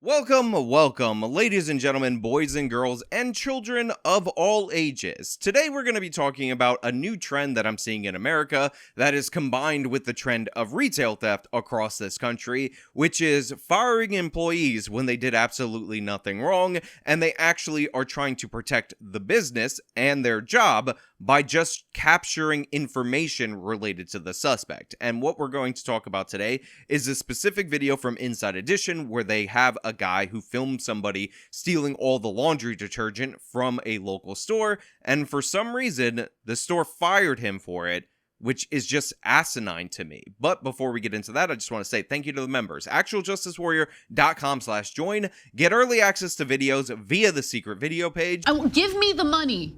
Welcome, ladies and gentlemen, boys and girls, and children of all ages. Today we're going to be talking about a new trend that I'm seeing in America that is combined with the trend of retail theft across this country, which is firing employees when they did absolutely nothing wrong, and they actually are trying to protect the business and their job by just capturing information related to the suspect. And what we're going to talk about today is a specific video from Inside Edition where they have a guy who filmed somebody stealing all the laundry detergent from a local store, and for some reason, the store fired him for it, which is just asinine to me. But before we get into that, I just want to say thank you to the members. actualjusticewarrior.com/join. Get early access to videos via the secret video page. Give me the money.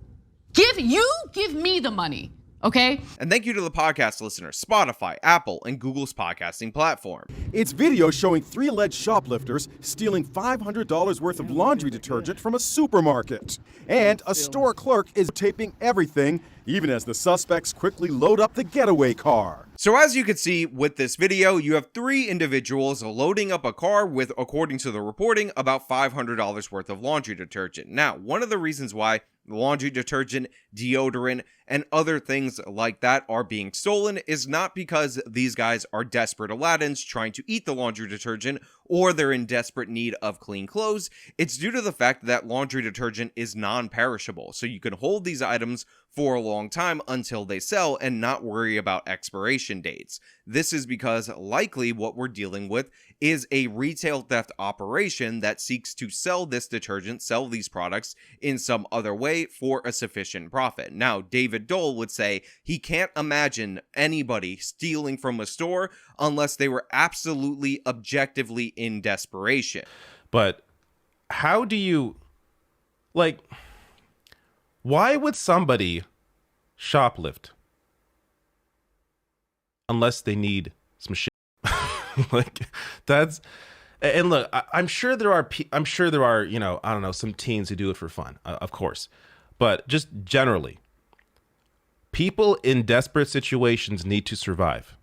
Give me the money, okay? And thank you to the podcast listeners, Spotify, Apple, and Google's podcasting platform. It's video showing 3 alleged shoplifters stealing $500 worth of laundry detergent from a supermarket. And a store clerk is taping everything, even as the suspects quickly load up the getaway car. So as you can see with this video, you have 3 individuals loading up a car with, according to the reporting, about $500 worth of laundry detergent. Now, one of the reasons why laundry detergent, deodorant, and other things like that are being stolen is not because these guys are desperate Aladdins trying to eat the laundry detergent or they're in desperate need of clean clothes. It's due to the fact that laundry detergent is non-perishable, so you can hold these items for a long time until they sell and not worry about expiration dates. This is because likely what we're dealing with is a retail theft operation that seeks to sell this detergent, sell these products in some other way for a sufficient profit. Now, David Dole would say he can't imagine anybody stealing from a store unless they were absolutely objectively in desperation. But how do you, like, why would somebody shoplift unless they need some shit? Like, that's, and look, I'm sure there are, you know, I don't know, some teens who do it for fun, of course, but just generally, people in desperate situations need to survive.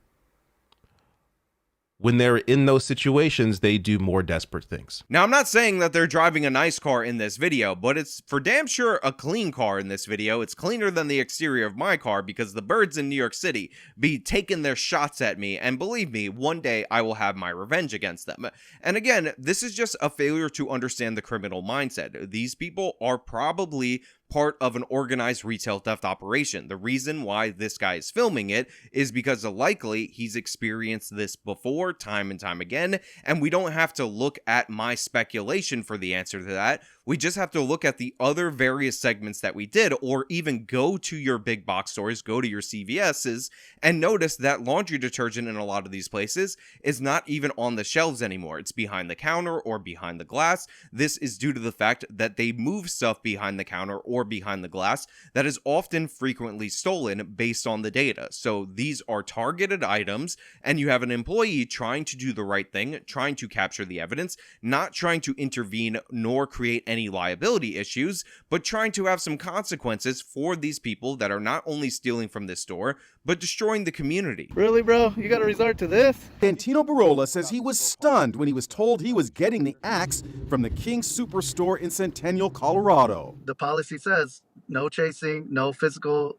When they're in those situations, they do more desperate things. Now, I'm not saying that they're driving a nice car in this video, but it's for damn sure a clean car in this video. It's cleaner than the exterior of my car because the birds in New York City be taking their shots at me, and believe me, one day I will have my revenge against them. And again, this is just a failure to understand the criminal mindset. These people are probably part of an organized retail theft operation. The reason why this guy is filming it is because likely he's experienced this before time and time again, and we don't have to look at my speculation for the answer to that. We just have to look at the other various segments that we did, or even go to your big box stores, go to your CVS's, and notice that laundry detergent in a lot of these places is not even on the shelves anymore. It's behind the counter or behind the glass. This is due to the fact that they move stuff behind the counter or behind the glass that is often frequently stolen based on the data. So these are targeted items, and you have an employee trying to do the right thing, trying to capture the evidence, not trying to intervene nor create any liability issues, but trying to have some consequences for these people that are not only stealing from this store, but destroying the community. Really, bro? You gotta resort to this? Santino Barola says he was stunned when he was told he was getting the axe from the King Soopers store in Centennial, Colorado. The policy says no chasing, no physical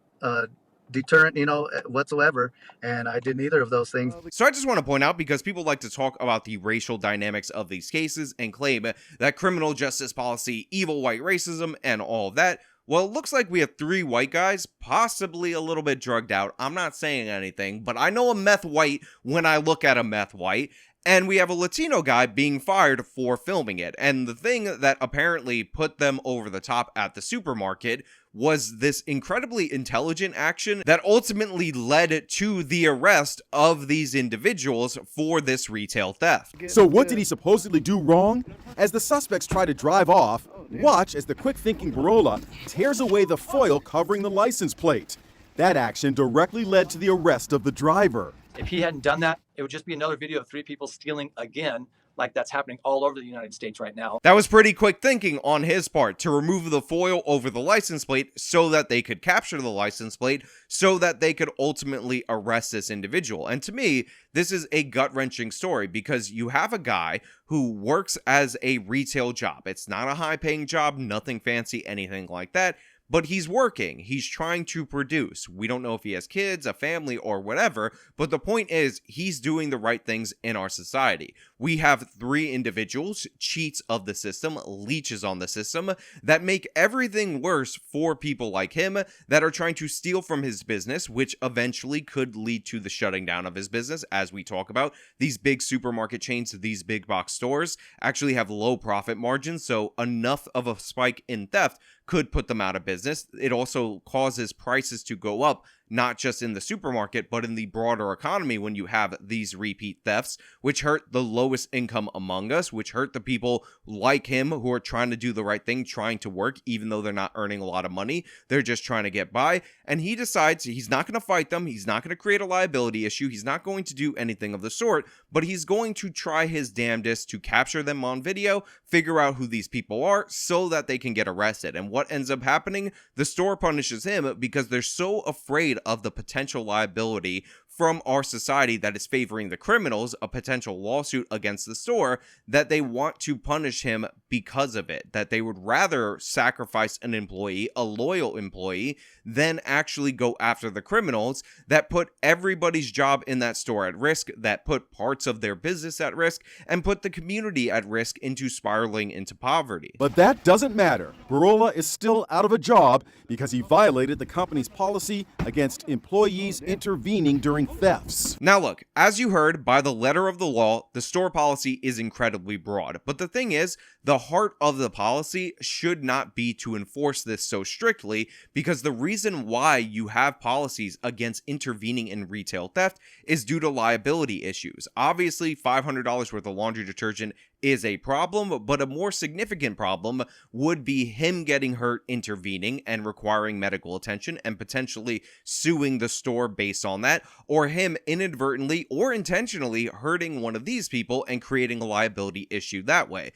deterrent, whatsoever, and I did neither of those things. So I just want to point out, because people like to talk about the racial dynamics of these cases and claim that criminal justice policy, evil white racism, and all of that. Well, it looks like we have 3 white guys, possibly a little bit drugged out. I'm not saying anything, but I know a meth white when I look at a meth white. And we have a Latino guy being fired for filming it. And the thing that apparently put them over the top at the supermarket was this incredibly intelligent action that ultimately led to the arrest of these individuals for this retail theft. So what did he supposedly do wrong? As the suspects try to drive off, watch as the quick-thinking Barola tears away the foil covering the license plate. That action directly led to the arrest of the driver. If he hadn't done that, it would just be another video of 3 people stealing again, like that's happening all over the United States right now. That was pretty quick thinking on his part to remove the foil over the license plate so that they could capture the license plate so that they could ultimately arrest this individual. And to me, this is a gut-wrenching story because you have a guy who works as a retail job. It's not a high-paying job, nothing fancy, anything like that. But he's working. He's trying to produce. We don't know if he has kids, a family, or whatever. But the point is, he's doing the right things in our society. We have 3 individuals, cheats of the system, leeches on the system, that make everything worse for people like him that are trying to steal from his business, which eventually could lead to the shutting down of his business, as we talk about. These big supermarket chains, these big box stores, actually have low profit margins, so enough of a spike in theft could put them out of business. It also causes prices to go up, not just in the supermarket, but in the broader economy when you have these repeat thefts, which hurt the lowest income among us, which hurt the people like him who are trying to do the right thing, trying to work, even though they're not earning a lot of money. They're just trying to get by. And he decides he's not going to fight them. He's not going to create a liability issue. He's not going to do anything of the sort, but he's going to try his damnedest to capture them on video, figure out who these people are so that they can get arrested. And what ends up happening? The store punishes him because they're so afraid of the potential liability from our society that is favoring the criminals, a potential lawsuit against the store, that they want to punish him because of it, that they would rather sacrifice an employee, a loyal employee, than actually go after the criminals that put everybody's job in that store at risk, that put parts of their business at risk, and put the community at risk into spiraling into poverty. But that doesn't matter. Barola is still out of a job because he violated the company's policy against employees intervening during thefts. Now look, as you heard, by the letter of the law, the store policy is incredibly broad. But the thing is, the heart of the policy should not be to enforce this so strictly, because the reason why you have policies against intervening in retail theft is due to liability issues. Obviously, $500 worth of laundry detergent is a problem, but a more significant problem would be him getting hurt intervening and requiring medical attention and potentially suing the store based on that, or him inadvertently or intentionally hurting one of these people and creating a liability issue that way.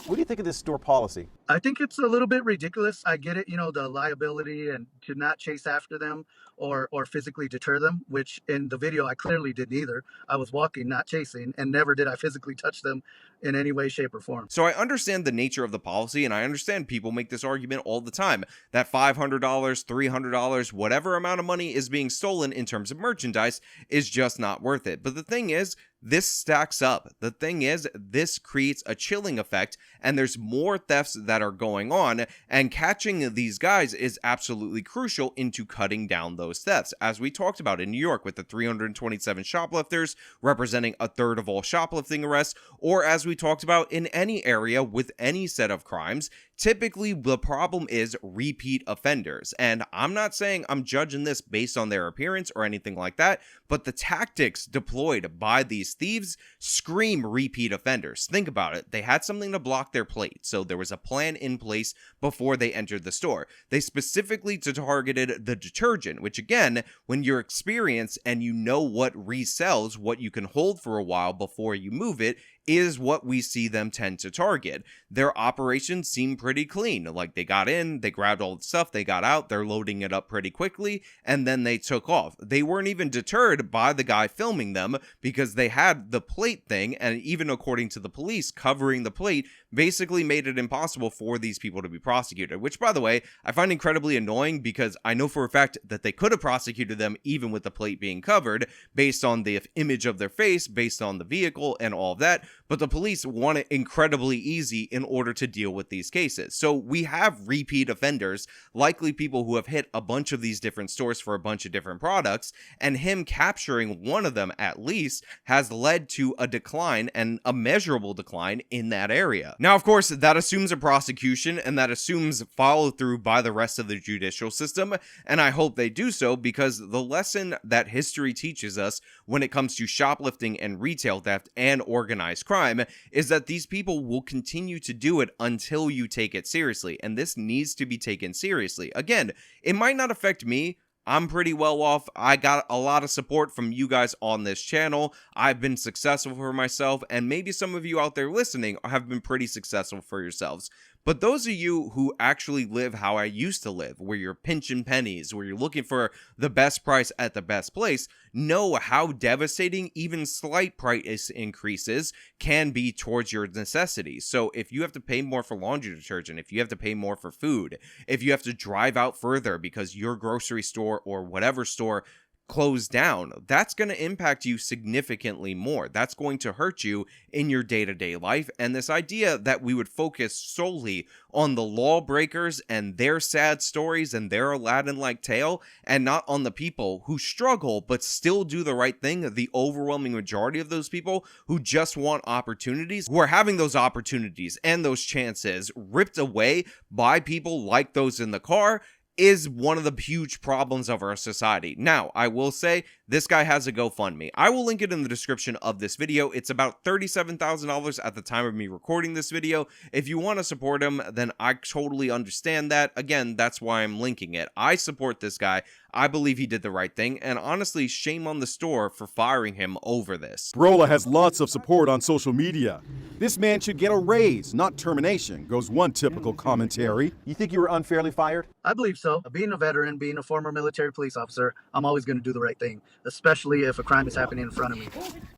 What do you think of this store policy? I think it's a little bit ridiculous. I get it, the liability and to not chase after them or physically deter them, which in the video I clearly didn't either. I was walking, not chasing, and never did I physically touch them in any way, shape, or form. So I understand the nature of the policy, and I understand people make this argument all the time that $500, $300, whatever amount of money is being stolen in terms of merchandise is just not worth it. But the thing is, this stacks up. The thing is, this creates a chilling effect, and there's more thefts that are going on, and catching these guys is absolutely crucial into cutting down those thefts. As we talked about in New York with the 327 shoplifters representing a third of all shoplifting arrests, or as we talked about in any area with any set of crimes, typically the problem is repeat offenders. And I'm not saying I'm judging this based on their appearance or anything like that, but the tactics deployed by these thieves scream repeat offenders. Think about it. They had something to block their plate, so there was a plan in place before they entered the store. They specifically targeted the detergent, which again, when you're experienced and you know what resells, what you can hold for a while before you move it, is what we see them tend to target. Their operations seem pretty clean. Like, they got in, they grabbed all the stuff, they got out, they're loading it up pretty quickly, and then they took off. They weren't even deterred by the guy filming them because they had the plate thing, and even according to the police, covering the plate basically made it impossible for these people to be prosecuted, which, by the way, I find incredibly annoying because I know for a fact that they could have prosecuted them even with the plate being covered based on the image of their face, based on the vehicle and all of that, but the police want it incredibly easy in order to deal with these cases. So we have repeat offenders, likely people who have hit a bunch of these different stores for a bunch of different products, and him capturing one of them at least has led to a decline, and a measurable decline, in that area. Now, of course, that assumes a prosecution, and that assumes follow through by the rest of the judicial system, and I hope they do so, because the lesson that history teaches us when it comes to shoplifting and retail theft and organized crime is that these people will continue to do it until you take it seriously, and this needs to be taken seriously. Again, it might not affect me I'm pretty well off. I got a lot of support from you guys on this channel. I've been successful for myself, and maybe some of you out there listening have been pretty successful for yourselves. But those of you who actually live how I used to live, where you're pinching pennies, where you're looking for the best price at the best place, know how devastating even slight price increases can be towards your necessities. So if you have to pay more for laundry detergent, if you have to pay more for food, if you have to drive out further because your grocery store or whatever store closed down, that's going to impact you significantly more. That's going to hurt you in your day-to-day life. And this idea that we would focus solely on the lawbreakers and their sad stories and their Aladdin-like tale, and not on the people who struggle but still do the right thing, the overwhelming majority of those people who just want opportunities, who are having those opportunities and those chances ripped away by people like those in the car, is one of the huge problems of our society. Now, I will say, this guy has a GoFundMe. I will link it in the description of this video. It's about $37,000 at the time of me recording this video. If you want to support him, then I totally understand that. Again, that's why I'm linking it. I support this guy. I believe he did the right thing, and honestly, shame on the store for firing him over this. Brola has lots of support on social media. This man should get a raise, not termination, goes one typical commentary. You think you were unfairly fired? I believe so. Being a veteran, being a former military police officer, I'm always going to do the right thing, especially if a crime is happening in front of me.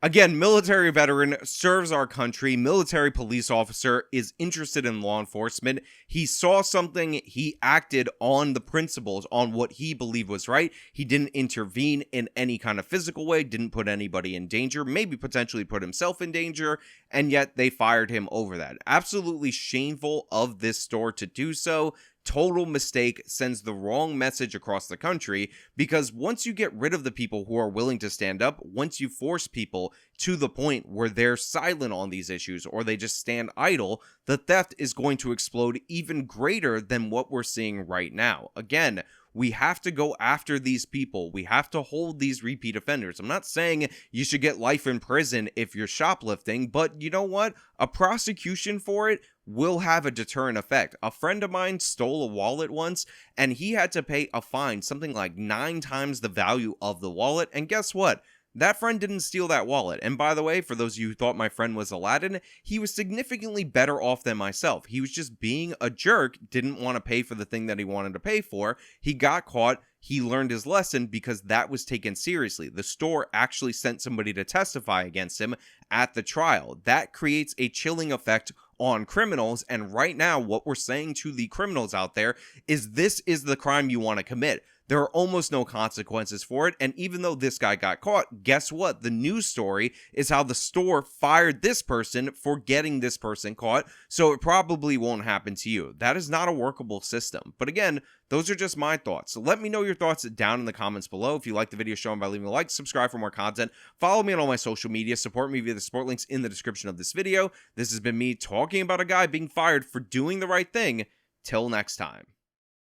Again, military veteran, serves our country, military police officer, is interested in law enforcement. He saw something, he acted on the principles, on what he believed was right. He didn't intervene in any kind of physical way, didn't put anybody in danger, maybe potentially put himself in danger, and yet they fired him over that. Absolutely shameful of this store to do so. Total mistake, sends the wrong message across the country, because once you get rid of the people who are willing to stand up, once you force people to the point where they're silent on these issues or they just stand idle, the theft is going to explode even greater than what we're seeing right now. Again, we have to go after these people. We have to hold these repeat offenders. I'm not saying you should get life in prison if you're shoplifting, but you know what? A prosecution for it will have a deterrent effect. A friend of mine stole a wallet once, and he had to pay a fine, something like 9 times the value of the wallet. And guess what? That friend didn't steal that wallet. And by the way, for those of you who thought my friend was Aladdin, he was significantly better off than myself. He was just being a jerk, didn't want to pay for the thing that he wanted to pay for. He got caught. He learned his lesson because that was taken seriously. The store actually sent somebody to testify against him at the trial. That creates a chilling effect on criminals. And right now, what we're saying to the criminals out there is this is the crime you want to commit. There are almost no consequences for it, and even though this guy got caught, guess what? The news story is how the store fired this person for getting this person caught, so it probably won't happen to you. That is not a workable system. But again, those are just my thoughts. So let me know your thoughts down in the comments below. If you like the video, show them by leaving a like, subscribe for more content, follow me on all my social media, support me via the support links in the description of this video. This has been me talking about a guy being fired for doing the right thing. Till next time.